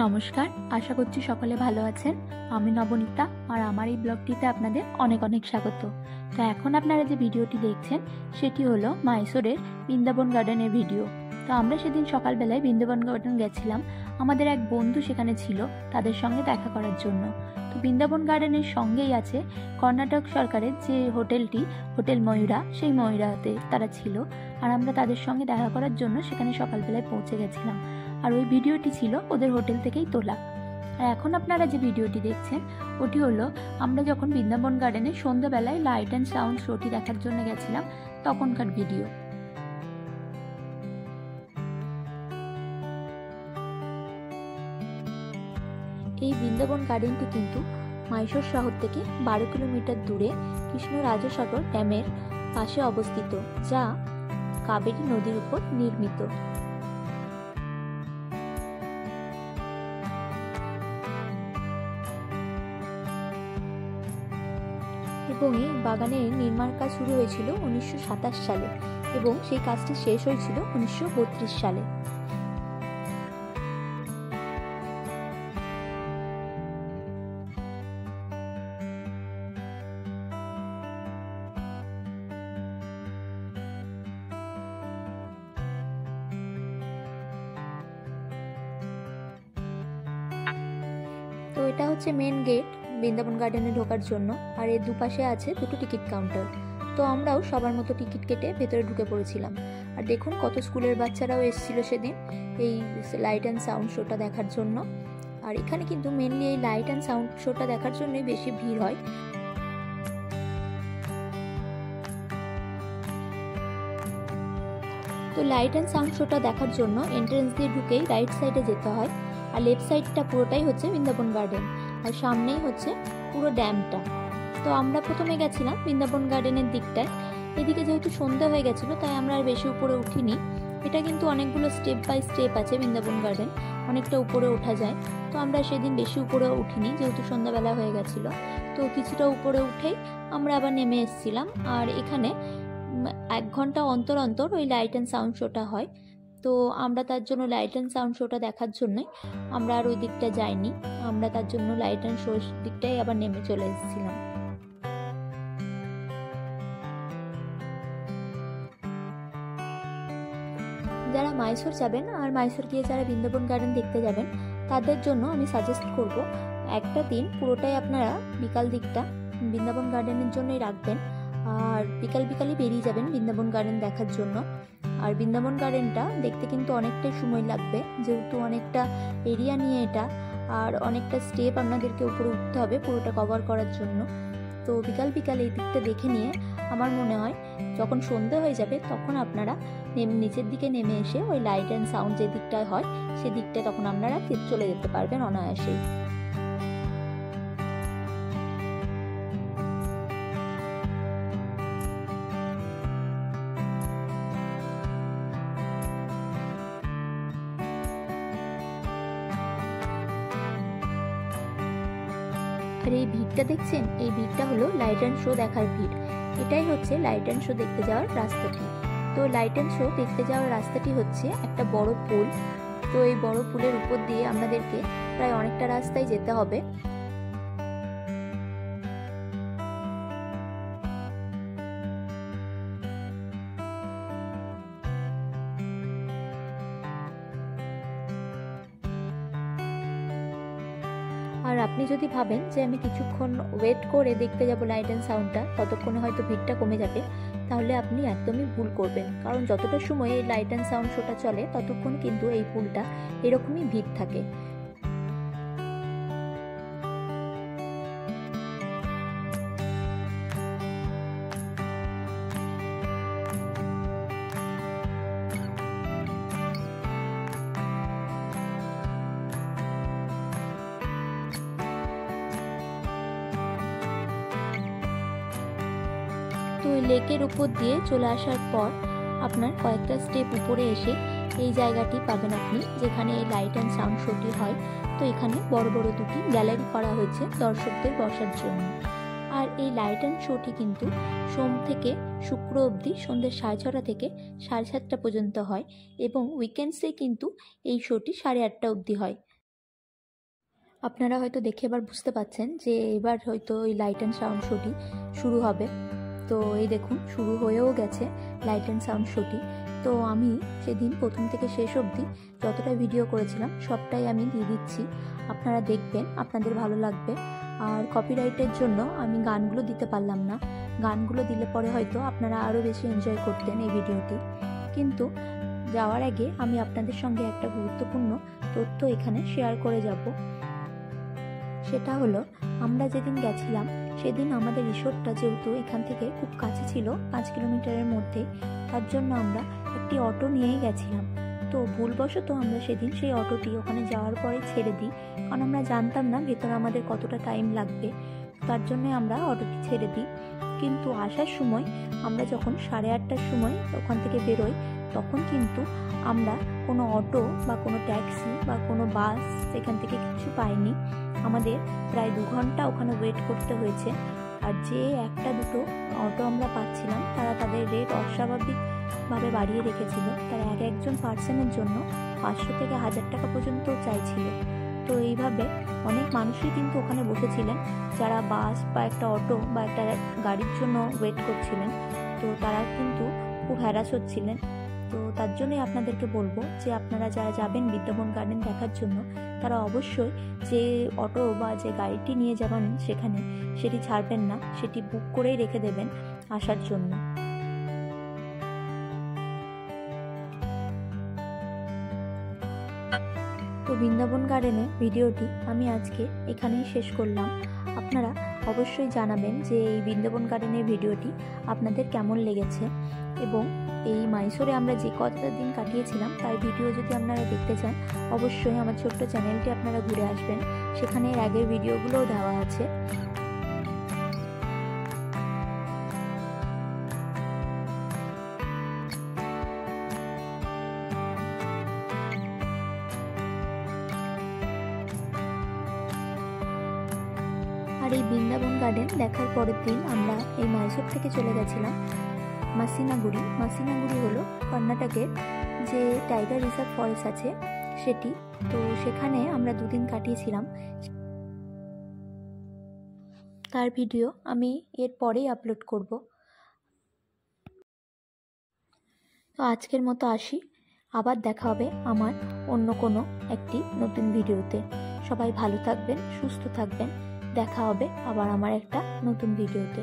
নমস্কার, আশা করছি সকলে ভালো আছেন। আমি নবনীতা আর আমার এই ব্লগটিতে আপনাদের অনেক অনেক স্বাগত। তো এখন আপনারা যে ভিডিওটি দেখছেন সেটি হলো মাইসোরের বৃন্দাবন গার্ডেনের ভিডিও। তো আমরা সেদিন সকালবেলায় বৃন্দাবন গার্ডেন গেছিলাম। আমাদের এক বন্ধু সেখানে ছিল, তাদের সঙ্গে দেখা করার জন্য। তো বৃন্দাবন গার্ডেনের সঙ্গেই আছে কর্ণাটক সরকারের যে হোটেলটি, হোটেল ময়ূরা, সেই ময়ূরাতে তারা ছিল। আর আমরা তাদের সঙ্গে দেখা করার জন্য সেখানে সকালবেলায় পৌঁছে গেছিলাম। আর ওই ভিডিওটি ছিল ওদের হোটেল থেকেই তোলা। আর এখন আপনারা যে ভিডিওটি দেখছেন ওটি হলো আমরা যখন বৃন্দাবন গার্ডেনে সন্ধ্যাবেলায় লাইট অ্যান্ড সাউন্ড শোটি দেখার জন্য গেছিলাম তখনকার ভিডিও। এই বৃন্দাবন গার্ডেনটি কিন্তু মাইসোর শহর থেকে 12 কিলোমিটার দূরে কৃষ্ণরাজসাগর ড্যামের পাশে অবস্থিত, যা কাবেরী নদীর উপর নির্মিত। এবং এই বাগানের নির্মাণ কাজ শুরু হয়েছিল 1927 সালে এবং সেই কাজটি শেষ হয়েছিল 1932 সালে। তো এটা হচ্ছে মেন গেট বৃন্দাবন গার্ডেনে ঢোকার জন্য, আর এর দুপাশে আছে দুটো টিকিট কাউন্টার। তো আমরাও সবার মতো টিকিট কেটে ভেতরে ঢুকে পড়েছিলাম। আর দেখুন কত স্কুলের বাচ্চারাও এসেছিল সেদিন এই লাইট অ্যান্ড সাউন্ড শোটা দেখার জন্য। আর এখানে কিন্তু মেনলি এই লাইট অ্যান্ড সাউন্ড শোটা দেখার জন্যই বেশি ভিড় হয়। তো লাইট অ্যান্ড সাউন্ড শোটা দেখার জন্য এন্ট্রেন্স দিয়ে ঢুকেই রাইট সাইডে যেতে হয়, আর লেফট সাইডটা পুরোটাই হচ্ছে বৃন্দাবন গার্ডেন, আর সামনেই হচ্ছে পুরো ড্যামটা। তো আমরা প্রথমে গেছিলাম বৃন্দাবন গার্ডেনের দিকটায়। এদিকে যেহেতু সন্ধ্যা হয়ে গেছিলো তাই আমরা আর বেশি উপরে উঠিনি। এটা কিন্তু অনেকগুলো স্টেপ বাই স্টেপ আছে বৃন্দাবন গার্ডেন, অনেকটা উপরে ওঠা যায়। তো আমরা সেদিন বেশি উপরে উঠিনি যেহেতু সন্ধ্যাবেলা হয়ে গেছিলো। তো কিছুটা উপরে উঠেই আমরা আবার নেমে এসেছিলাম। আর এখানে 1 ঘন্টা অন্তর অন্তর ওই লাইট অ্যান্ড সাউন্ড শোটা হয়। তো আমরা তার জন্য লাইট অ্যান্ড সাউন্ড শোটা দেখার জন্যই আমরা আর ওই দিকটা যাইনি। আমরা তার জন্য লাইট অ্যান্ড শো দিকটাই আবার নেমে চলে এসেছিলাম। যারা মাইসোর যাবেন আর মাইসোর গিয়ে যারা বৃন্দাবন গার্ডেন দেখতে যাবেন তাদের জন্য আমি সাজেস্ট করব একটা দিন পুরোটাই আপনারা বিকাল দিকটা বৃন্দাবন গার্ডেনের জন্যই রাখবেন। আর বিকালই বেরিয়ে যাবেন বৃন্দাবন গার্ডেন দেখার জন্য। আর বৃন্দাবন গার্ডেনটা দেখতে কিন্তু অনেকটাই সময় লাগবে যেহেতু অনেকটা এরিয়া নিয়ে এটা, আর অনেকটা স্টেপ আপনাদেরকে উপরে উঠতে হবে পুরোটা কভার করার জন্য। তো বিকাল এই দিকটা দেখে নিয়ে আমার মনে হয় যখন সন্ধে হয়ে যাবে তখন আপনারা নিচের দিকে নেমে এসে ওই লাইট অ্যান্ড সাউন্ড যে দিকটায় হয় সেদিকটায় তখন আপনারা চলে যেতে পারবেন অনায়াসেই। আর এই ভিড়টা দেখছেন, এই ভিড়টা হলো লাইট অ্যান্ড শো দেখার ভিড়। এটাই হচ্ছে লাইট অ্যান্ড শো দেখতে যাওয়ার রাস্তাটি। তো লাইট অ্যান্ড শো দেখতে যাওয়ার রাস্তাটি হচ্ছে একটা বড় পুল। তো এই বড় পুলের উপর দিয়ে আমাদেরকে প্রায় অনেকটা রাস্তায় যেতে হবে। আর আপনি যদি ভাবেন যে আমি কিছুক্ষণ ওয়েট করে দেখতে যাব লাইট অ্যান্ড সাউন্ডটা, ততক্ষণে হয়তো ভিড়টা কমে যাবে, তাহলে আপনি একদমই ভুল করবেন। কারণ যতটা সময় এই লাইট অ্যান্ড সাউন্ড শোটা চলে ততক্ষণ কিন্তু এই পুলটা এরকমই ভিড় থাকে। তো ওই লেকের উপর দিয়ে চলে আসার পর আপনার কয়েকটা স্টেপ উপরে এসে এই জায়গাটি পাবেন আপনি যেখানে এই লাইট অ্যান্ড সাউন্ড শোটি হয়। তো এখানে বড় বড় দুটি গ্যালারি করা হয়েছে দর্শকদের বসার জন্য। আর এই লাইট অ্যান্ড শোটি কিন্তু সোম থেকে শুক্র অবধি সন্ধ্যে 6:30 থেকে 7:30 পর্যন্ত হয় এবং উইকেন্ডসে কিন্তু এই শোটি 8:30 অবধি হয়। আপনারা হয়তো দেখে এবার বুঝতে পাচ্ছেন যে এবার হয়তো এই লাইট অ্যান্ড সাউন্ড শোটি শুরু হবে। তো এই দেখুন শুরু হয়েও গেছে লাইট অ্যান্ড সাউন্ড শোটি। তো আমি সেদিন প্রথম থেকে শেষ অবধি যতটা ভিডিও করেছিলাম সবটাই আমি দিয়ে দিচ্ছি, আপনারা দেখবেন, আপনাদের ভালো লাগবে। আর কপিরাইটের জন্য আমি গানগুলো দিতে পারলাম না, গানগুলো দিলে পরে হয়তো আপনারা আরও বেশি এনজয় করতেন এই ভিডিওটি। কিন্তু যাওয়ার আগে আমি আপনাদের সঙ্গে একটা গুরুত্বপূর্ণ তথ্য এখানে শেয়ার করে যাব। সেটা হলো, আমরা যেদিন গেছিলাম সেদিন আমাদের রিসোর্টটা যেহেতু এখান থেকে খুব কাছে ছিল, 5 কিলোমিটারের মধ্যে, তার জন্য আমরা একটি অটো নিয়েই গেছিলাম। তো ভুলবশত আমরা সেদিন সেই অটোটি ওখানে যাওয়ার পরে ছেড়ে দিই, কারণ আমরা জানতাম না ভেতরে আমাদের কতটা টাইম লাগবে, তার জন্য আমরা অটোটি ছেড়ে দিই। কিন্তু আসার সময় আমরা যখন 8:30টার সময় ওখান থেকে বেরোই, তখন কিন্তু আমরা কোনো অটো বা কোনো ট্যাক্সি বা কোনো বাস সেখান থেকে কিছু পাইনি। আমাদের প্রায় 2 ঘন্টা ওখানে ওয়েট করতে হয়েছে। আর যে একটা দুটো অটো আমরা পাচ্ছিলাম, তারা তাদের রেট অস্বাভাবিকভাবে বাড়িয়ে রেখেছিল। তারা একজন পার্সনের জন্য 500 থেকে 1000 টাকা পর্যন্ত চাইছিল। তো এইভাবে অনেক মানুষই কিন্তু ওখানে বসেছিলেন, যারা বাস বা একটা অটো বা একটা গাড়ির জন্য ওয়েট করছিলেন। তো তারা কিন্তু খুব হ্যারাস হচ্ছিলেন। তো তার জন্যই আপনাদেরকে বলবো যে আপনারা যারা যাবেন বৃন্দাবন গার্ডেন দেখার জন্য, তারা অবশ্যই যে অটো বা যে গাড়িটি নিয়ে যাবেন সেখানে, সেটি ছাড়বেন না, সেটি বুক করেই রেখে দেবেন আসার জন্য। তো বৃন্দাবন গার্ডেনের ভিডিওটি আমি আজকে এখানেই শেষ করলাম। আপনারা অবশ্যই জানাবেন যে এই বৃন্দাবন গার্ডেনের ভিডিওটি আপনাদের কেমন লেগেছে, এবং এই মাইসোরে আমরা যে কতটা দিন কাটিয়েছিলাম তার ভিডিও যদি আপনারা দেখতে চান, অবশ্যই আমার ছোট্ট চ্যানেলটি আপনারা ঘুরে আসবেন, সেখানে এর আগের ভিডিওগুলোও দেওয়া আছে। আর এই বৃন্দাবন গার্ডেন দেখার পরের দিন আমরা এই মাইসোর থেকে চলে গেছিলাম মাসিনাগুড়ি। মাসিনাগুড়ি হলো কর্ণাটকের যে টাইগার রিজার্ভ ফরেস্ট আছে সেটি। তো সেখানে আমরা 2 দিন কাটিয়েছিলাম, তার ভিডিও আমি এর পরেই আপলোড করব। তো আজকের মতো আসি, আবার দেখা হবে আমার অন্য কোনো একটি নতুন ভিডিওতে। সবাই ভালো থাকবেন, সুস্থ থাকবেন, দেখা হবে আবার আমার একটা নতুন ভিডিওতে।